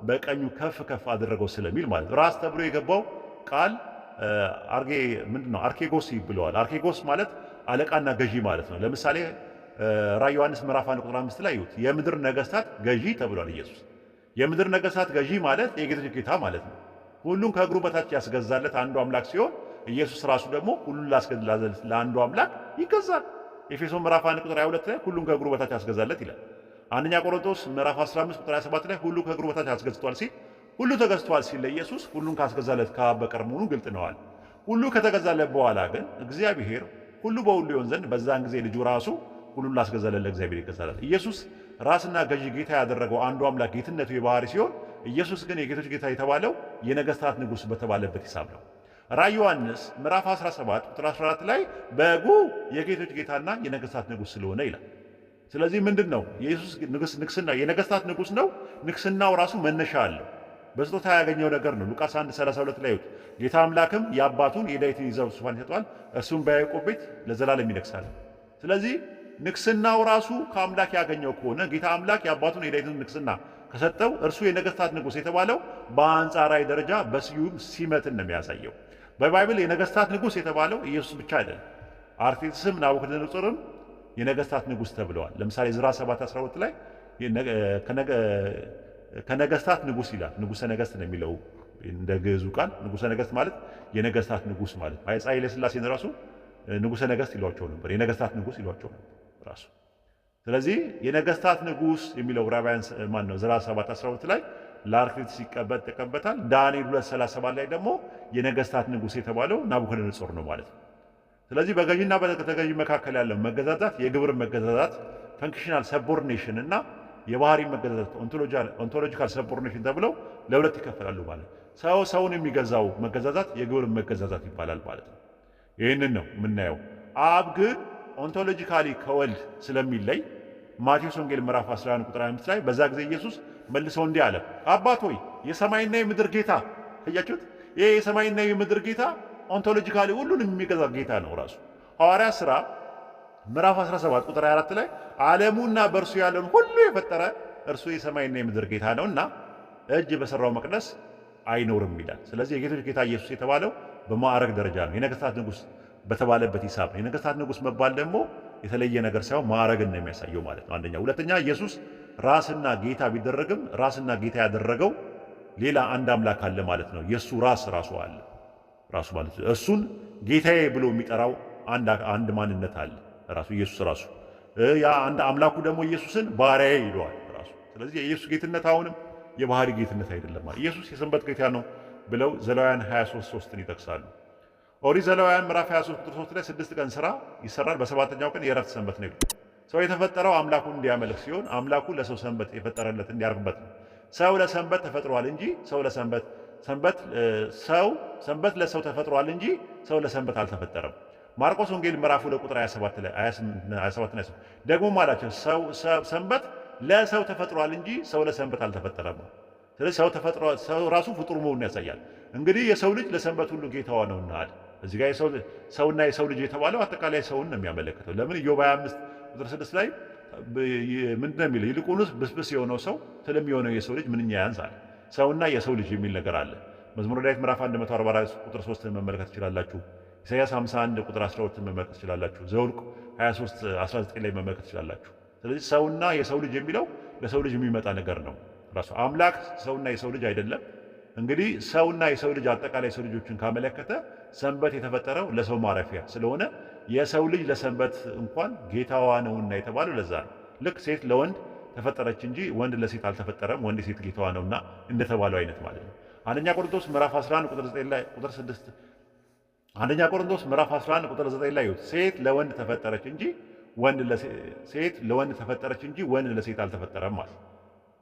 B: በቀኙ ከፍ ከፍ አደረገው ስለሚል ማለት ነው። ራስ ተብሎ የገባው ቃል ምንድነው? አርኬጎስ ይብለዋል። አርኬጎስ ማለት አለቃና ገዢ ማለት ነው። ለምሳሌ ራዕየ ዮሐንስ ምዕራፍ 1 ቁጥር 5 ላይ ይሁት የምድር ነገስታት ገዢ ተብሏል ኢየሱስ። የምድር ነገስታት ገዢ ማለት የጌቶች ጌታ ማለት ነው። ሁሉን ከእግሩ በታች ያስገዛለት አንዱ አምላክ ሲሆን ኢየሱስ ራሱ ደግሞ ሁሉን ላስገዛለት ለአንዱ አምላክ ይገዛል። ኤፌሶን ምዕራፍ 1 ቁጥር 22 ላይ ሁሉን ከእግሩ በታች ያስገዛለት ይላል። አንደኛ ቆሮንቶስ ምዕራፍ 15 ቁጥር 27 ላይ ሁሉ ከእግሩ በታች ያስገዝቷል ሲል ሁሉ ተገዝቷል ሲል ለኢየሱስ ሁሉን ካስገዛለት ከአብ በቀር መሆኑን ግልጥ ነዋል። ሁሉ ከተገዛለት በኋላ ግን እግዚአብሔር ሁሉ በሁሉ ይሆን ዘንድ በዛን ጊዜ ልጁ ራሱ ሁሉን ላስገዛለት ለእግዚአብሔር ይገዛል። ኢየሱስ ራስና ገዢ ጌታ ያደረገው አንዱ አምላክ ጌትነቱ የባህሪ ሲሆን ኢየሱስ ግን የጌቶች ጌታ የተባለው የነገስታት ንጉሥ በተባለበት ሂሳብ ነው። ራዕየ ዮሐንስ ምዕራፍ 17 ቁጥር 14 ላይ በጉ የጌቶች ጌታና የነገስታት ንጉሥ ስለሆነ ይላል። ስለዚህ ምንድን ነው የኢየሱስ ንግስና? የነገስታት ንጉሥ ነው። ንግስናው ራሱ መነሻ አለው። በስጦታ ያገኘው ነገር ነው። ሉቃስ 1:32 ላይ ጌታ አምላክም የአባቱን የዳዊትን ዙፋን ይሰጠዋል፣ እርሱም በያዕቆብ ቤት ለዘላለም ይነግሣል። ስለዚህ ንግስናው ራሱ ከአምላክ ያገኘው ከሆነ ጌታ አምላክ የአባቱን የዳዊትን ንግስና ከሰጠው እርሱ የነገስታት ንጉሥ የተባለው በአንጻራዊ ደረጃ በስዩም ሲመትን ነው የሚያሳየው። በባይብል የነገስታት ንጉሥ የተባለው ኢየሱስ ብቻ አይደለም። አርጤክስስም ናቡከደነፆርም የነገስታት ንጉሥ ተብለዋል። ለምሳሌ ዕዝራ 7:12 ላይ ከነገስታት ንጉሥ ይላል። ንጉሠ ነገሥት ነው የሚለው እንደ ግዕዙ ቃል። ንጉሠ ነገሥት ማለት የነገስታት ንጉሥ ማለት ነው። አፄ ኃይለ ሥላሴን ራሱ ንጉሠ ነገሥት ይሏቸው ነበር፣ የነገስታት ንጉሥ ይሏቸው ነበር ራሱ። ስለዚህ የነገስታት ንጉሥ የሚለው ዕብራውያን ዕዝራ 7:12 ላይ ለአርጤክስስ ይቀበታል። ዳንኤል 2:37 ላይ ደግሞ የነገስታት ንጉሥ የተባለው ናቡከደነፆር ነው ማለት ነው። ስለዚህ በገዢና በተገዢ መካከል ያለው መገዛዛት የግብር መገዛዛት ፈንክሽናል ሰቦርዲኔሽን እና የባህሪ መገዛዛት ኦንቶሎጂካል ሰቦርዲኔሽን ተብለው ለሁለት ይከፈላሉ ማለት ነው። ሰውን የሚገዛው መገዛዛት የግብር መገዛዛት ይባላል ማለት ነው። ይህንን ነው የምናየው። አብ ግን ኦንቶሎጂካሊ ከወልድ ስለሚለይ ማቴዎስ ወንጌል ምዕራፍ 11 ቁጥር 25 ላይ በዛ ጊዜ ኢየሱስ መልሶ እንዲህ አለ፣ አባት ሆይ የሰማይና የምድር ጌታ። አያችሁት? ይሄ የሰማይና የምድር ጌታ ኦንቶሎጂካሊ ሁሉንም የሚገዛ ጌታ ነው ራሱ። ሐዋርያት ሥራ ምዕራፍ 17 ቁጥር 24 ላይ ዓለሙና በእርሱ ያለውን ሁሉ የፈጠረ እርሱ የሰማይና የምድር ጌታ ነውና እጅ በሰራው መቅደስ አይኖርም ይላል። ስለዚህ የጌቶች ጌታ ኢየሱስ የተባለው በማዕረግ ደረጃ ነው። የነገስታት ንጉስ በተባለበት ሂሳብ ነው። የነገስታት ንጉስ መባል ደግሞ የተለየ ነገር ሳይሆን ማዕረግን ነው የሚያሳየው ማለት ነው። አንደኛ። ሁለተኛ ኢየሱስ ራስና ጌታ ቢደረግም ራስና ጌታ ያደረገው ሌላ አንድ አምላክ አለ ማለት ነው። የእሱ ራሱ አለ ራሱ ማለት ነው። እሱን ጌታዬ ብሎ የሚጠራው አንድ ማንነት አለ ራሱ ኢየሱስ ራሱ። ያ አንድ አምላኩ ደግሞ ኢየሱስን ባሪያዬ ይለዋል ራሱ። ስለዚህ የኢየሱስ ጌትነት አሁንም የባህሪ ጌትነት አይደለም ማለት ኢየሱስ የሰንበት ጌታ ነው ብለው ዘሌዋውያን 23:3ን ይጠቅሳሉ። ኦሪት ዘሌዋውያን ምዕራፍ 23 ቁጥር 3 ላይ 6 ቀን ስራ ይሰራል፣ በሰባተኛው ቀን የእረፍት ሰንበት ነው ይላል። ሰው የተፈጠረው አምላኩን እንዲያመልክ ሲሆን አምላኩ ለሰው ሰንበት የፈጠረለት እንዲያርፍበት ነው። ሰው ለሰንበት ተፈጥሯል እንጂ ሰንበት ለሰው ተፈጥሯል እንጂ ሰው ለሰንበት አልተፈጠረም። ማርቆስ ወንጌል ምዕራፍ 2 ቁጥር 27 ደግሞ አላቸው ሰንበት ለሰው ተፈጥሯል እንጂ ሰው ለሰንበት አልተፈጠረም። ስለዚህ ሰው ራሱ ፍጡር መሆኑን ያሳያል። እንግዲህ የሰው ልጅ ለሰንበት ሁሉ ጌታዋ ነውና አለ። እዚህ ጋር ሰውና የሰው ልጅ የተባለው አጠቃላይ ሰውን ነው የሚያመለክተው። ለምን ኢዮብ 25 ቁጥር 6 ላይ ምንድን ነው የሚለው? ይልቁንስ ብስብስ የሆነው ሰው ትልም የሆነው የሰው ልጅ ምንኛ ያንሳል። ሰውና የሰው ልጅ የሚል ነገር አለ። መዝሙረ ዳዊት ምዕራፍ 144 ቁጥር 3ን መመልከት ትችላላችሁ። ኢሳይያስ 51 ቁጥር 12ን መመልከት ትችላላችሁ። ዘኍልቍ 23:19 ላይ መመልከት ትችላላችሁ። ስለዚህ ሰውና የሰው ልጅ የሚለው ለሰው ልጅ የሚመጣ ነገር ነው። ራሱ አምላክ ሰውና የሰው ልጅ አይደለም። እንግዲህ ሰውና የሰው ልጅ አጠቃላይ የሰው ልጆችን ካመለከተ ሰንበት የተፈጠረው ለሰው ማረፊያ ስለሆነ የሰው ልጅ ለሰንበት እንኳን ጌታዋ ነውና የተባለው ለዛ ነው። ልክ ሴት ለወንድ ተፈጠረች እንጂ ወንድ ለሴት አልተፈጠረም፣ ወንድ ሴት ጌታዋ ነውና እንደተባለው አይነት ማለት ነው። አንደኛ ቆሮንቶስ ምዕራፍ 11 ቁጥር 9 ላይ ቁጥር 6 አንደኛ ቆሮንቶስ ምዕራፍ 11 ቁጥር 9 ላይ ሴት ለወንድ ተፈጠረች እንጂ ሴት ለወንድ ተፈጠረች እንጂ ወንድ ለሴት አልተፈጠረም ማለት።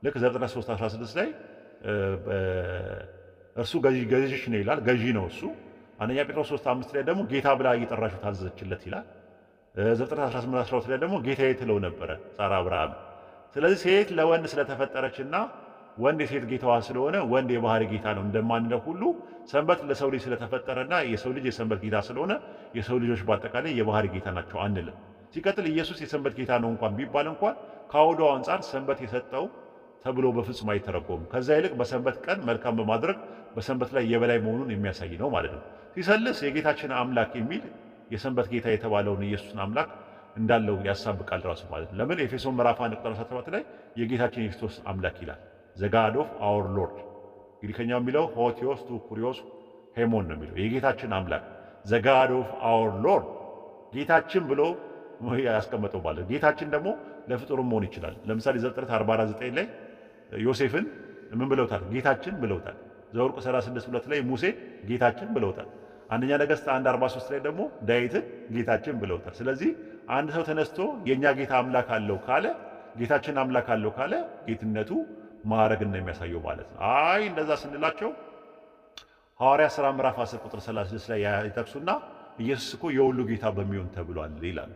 B: ልክ ዘፍጥረት 3:16 ላይ እርሱ ገዥሽ ነው ይላል። ገዢ ነው እሱ። አንደኛ ጴጥሮስ 3:5 ላይ ደግሞ ጌታ ብላ እየጠራችው ታዘዘችለት ይላል። ዘፍጥረት 18:12 ላይ ደግሞ ጌታዬ ትለው ነበረ ሳራ አብርሃም። ስለዚህ ሴት ለወንድ ስለተፈጠረችና ወንድ የሴት ጌታዋ ስለሆነ ወንድ የባህሪ ጌታ ነው እንደማንለው ሁሉ ሰንበት ለሰው ልጅ ስለተፈጠረና የሰው ልጅ የሰንበት ጌታ ስለሆነ የሰው ልጆች በአጠቃላይ የባህሪ ጌታ ናቸው አንልም። ሲቀጥል ኢየሱስ የሰንበት ጌታ ነው እንኳን ቢባል እንኳን ከአውዱ አንጻር ሰንበት የሰጠው ተብሎ በፍጹም አይተረጎምም። ከዛ ይልቅ በሰንበት ቀን መልካም በማድረግ በሰንበት ላይ የበላይ መሆኑን የሚያሳይ ነው ማለት ነው። ሲሰልስ የጌታችን አምላክ የሚል የሰንበት ጌታ የተባለውን ኢየሱስን አምላክ እንዳለው ያሳብቃል ራሱ ማለት ነው። ለምን ኤፌሶን ምዕራፍ 1 ቁጥር 17 ላይ የጌታችን የክርስቶስ አምላክ ይላል። ዘ ጋድ ኦፍ አወር ሎርድ ግሪከኛው የሚለው ሆቲዮስ ቱ ኩሪዮስ ሄሞን ነው የሚለው የጌታችን አምላክ ዘ ጋድ ኦፍ አወር ሎርድ ጌታችን ብሎ ያስቀመጠው ማለት። ጌታችን ደግሞ ለፍጡርም መሆን ይችላል። ለምሳሌ ዘፍጥረት 44:9 ላይ ዮሴፍን ምን ብለውታል? ጌታችን ብለውታል። ዘኍልቍ 36:2 ላይ ሙሴ ጌታችን ብለውታል። አንደኛ ነገሥት 1:43 ላይ ደግሞ ዳዊትን ጌታችን ብለውታል። ስለዚህ አንድ ሰው ተነስቶ የኛ ጌታ አምላክ አለው ካለ ጌታችን አምላክ አለው ካለ ጌትነቱ ማዕረግን ነው የሚያሳየው ማለት ነው። አይ እንደዛ ስንላቸው ሐዋርያት ሥራ ምዕራፍ 10 ቁጥር 36 ላይ ይጠቅሱና ኢየሱስ እኮ የሁሉ ጌታ በሚሆን ተብሏል ይላሉ።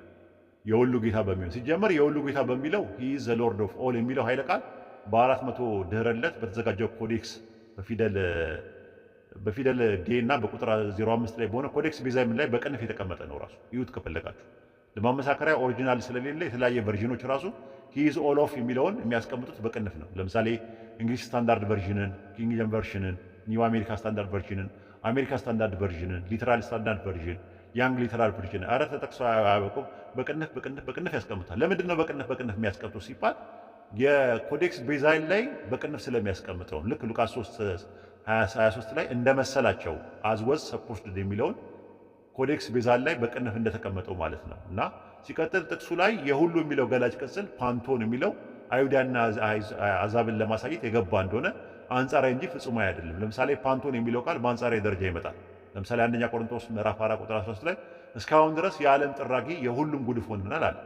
B: የሁሉ ጌታ በሚሆን ሲጀመር የሁሉ ጌታ በሚለው he is the lord of all የሚለው ኃይለ ቃል በ400 ድህረ ልደት በተዘጋጀው ኮዴክስ በፊደል ዴ እና በቁጥር 05 ላይ በሆነ ኮዴክስ ቤዛይምን ላይ በቅንፍ የተቀመጠ ነው። ራሱ ይሁት ከፈለጋችሁ ለማመሳከሪያ ኦሪጂናል ስለሌለ የተለያየ ቨርዥኖች ራሱ he is all of የሚለውን የሚያስቀምጡት በቅንፍ ነው። ለምሳሌ እንግሊዝ ስታንዳርድ ቨርዥንን፣ ኪንግ ጄምስ ቨርዥንን፣ ኒው አሜሪካ ስታንዳርድ ቨርዥንን፣ አሜሪካ ስታንዳርድ ቨርዥንን፣ ሊተራል ስታንዳርድ ቨርዥን፣ ያንግ ሊተራል ቨርዥን አረ ተጠቅሶ አያበቁም። በቅንፍ ያስቀምጣል። ለምንድን ነው በቅንፍ የሚያስቀምጡ ሲባል የኮዴክስ ቤዛይን ላይ በቅንፍ ስለሚያስቀምጠው ልክ ሉቃስ 3:23 ላይ እንደመሰላቸው አዝወዝ ሰፖርትድ የሚለውን ኮዴክስ ቤዛይን ላይ በቅንፍ እንደተቀመጠው ማለት ነው። እና ሲቀጥል ጥቅሱ ላይ የሁሉ የሚለው ገላጭ ቅጽል ፓንቶን የሚለው አይሁዳና አሕዛብን ለማሳየት የገባ እንደሆነ አንጻራዊ እንጂ ፍጹማዊ አይደለም። ለምሳሌ ፓንቶን የሚለው ቃል በአንጻራዊ ደረጃ ይመጣል። ለምሳሌ አንደኛ ቆሮንቶስ ምዕራፍ 4 ቁጥር 13 ላይ እስካሁን ድረስ የዓለም ጥራጊ የሁሉም ጉድፍ ሆነናል አለ።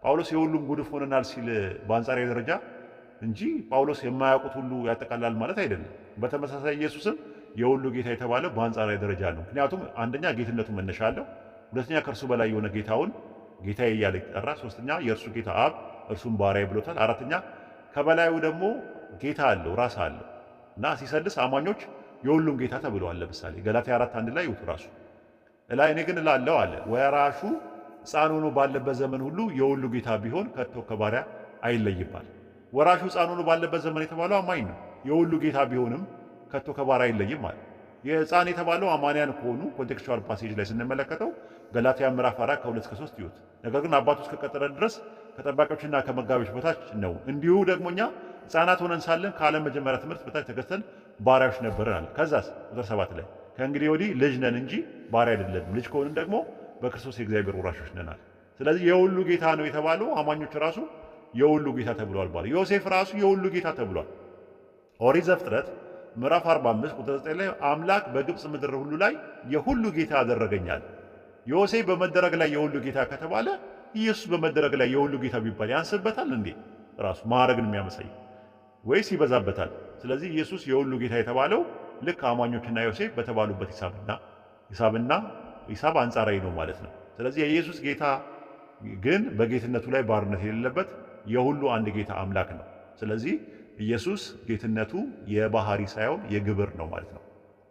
B: ጳውሎስ የሁሉም ጉድፍ ሆነናል ሲል በአንጻራዊ ደረጃ እንጂ ጳውሎስ የማያውቁት ሁሉ ያጠቃላል ማለት አይደለም። በተመሳሳይ ኢየሱስም የሁሉ ጌታ የተባለው በአንጻራዊ ደረጃ ነው። ምክንያቱም አንደኛ ጌትነቱ መነሻ አለው፣ ሁለተኛ ከእርሱ በላይ የሆነ ጌታውን ጌታዬ እያለ ይጠራ፣ ሶስተኛ የእርሱ ጌታ አብ እርሱም ባሪያ ብሎታል፣ አራተኛ ከበላዩ ደግሞ ጌታ አለው ራስ አለው እና ሲሰልስ አማኞች የሁሉም ጌታ ተብለዋል። ለምሳሌ ገላትያ 4:1 ላይ ይውጡ ራሱ እላይ እኔ ግን እላለሁ አለ ወራሹ ሕፃን ሆኖ ባለበት ዘመን ሁሉ የሁሉ ጌታ ቢሆን ከቶ ከባሪያ አይለይባል። ወራሹ ሕፃን ሆኖ ባለበት ዘመን የተባለው አማኝ ነው። የሁሉ ጌታ ቢሆንም ከቶ ከባሪያ አይለይም ማለት። የሕፃን የተባለው አማንያን ከሆኑ ኮንቴክስቹዋል ፓሴጅ ላይ ስንመለከተው ገላትያ ምዕራፍ 4 ከ2 እስከ 3 ይወት። ነገር ግን አባቱ እስከቀጠረ ድረስ ከጠባቂዎችና ከመጋቢዎች በታች ነው። እንዲሁ ደግሞ እኛ ሕፃናት ሆነን ሳለን ከዓለም መጀመሪያ ትምህርት በታች ተገዝተን ባሪያዎች ነበርን አለ። ከዛስ ቁጥር 7 ላይ ከእንግዲህ ወዲህ ልጅ ነን እንጂ ባሪያ አይደለንም፣ ልጅ ከሆንን ደግሞ በክርስቶስ የእግዚአብሔር ወራሾች ነን አለ። ስለዚህ የሁሉ ጌታ ነው የተባለው አማኞች ራሱ የሁሉ ጌታ ተብሏል ባለ። ዮሴፍ ራሱ የሁሉ ጌታ ተብሏል። ኦሪት ዘፍጥረት ምዕራፍ 45 ቁጥር 9 ላይ አምላክ በግብፅ ምድር ሁሉ ላይ የሁሉ ጌታ አደረገኛል። ዮሴፍ በመደረግ ላይ የሁሉ ጌታ ከተባለ ኢየሱስ በመደረግ ላይ የሁሉ ጌታ ቢባል ያንስበታል እንዴ? ራሱ ማዕረግን የሚያመሳይ ወይስ ይበዛበታል? ስለዚህ ኢየሱስ የሁሉ ጌታ የተባለው ልክ አማኞችና ዮሴፍ በተባሉበት ሂሳብ አንጻራዊ ነው ማለት ነው። ስለዚህ የኢየሱስ ጌታ ግን በጌትነቱ ላይ ባርነት የሌለበት የሁሉ አንድ ጌታ አምላክ ነው። ስለዚህ ኢየሱስ ጌትነቱ የባህሪ ሳይሆን የግብር ነው ማለት ነው።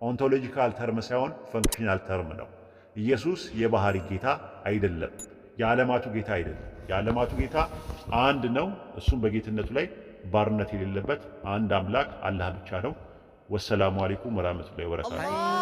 B: ኦንቶሎጂካል ተርም ሳይሆን ፈንክሽናል ተርም ነው። ኢየሱስ የባህሪ ጌታ አይደለም፣ የዓለማቱ ጌታ አይደለም። የዓለማቱ ጌታ አንድ ነው። እሱም በጌትነቱ ላይ ባርነት የሌለበት አንድ አምላክ አላህ ብቻ ነው። ወሰላሙ አለይኩም ወራህመቱላሂ ወበረካቱ።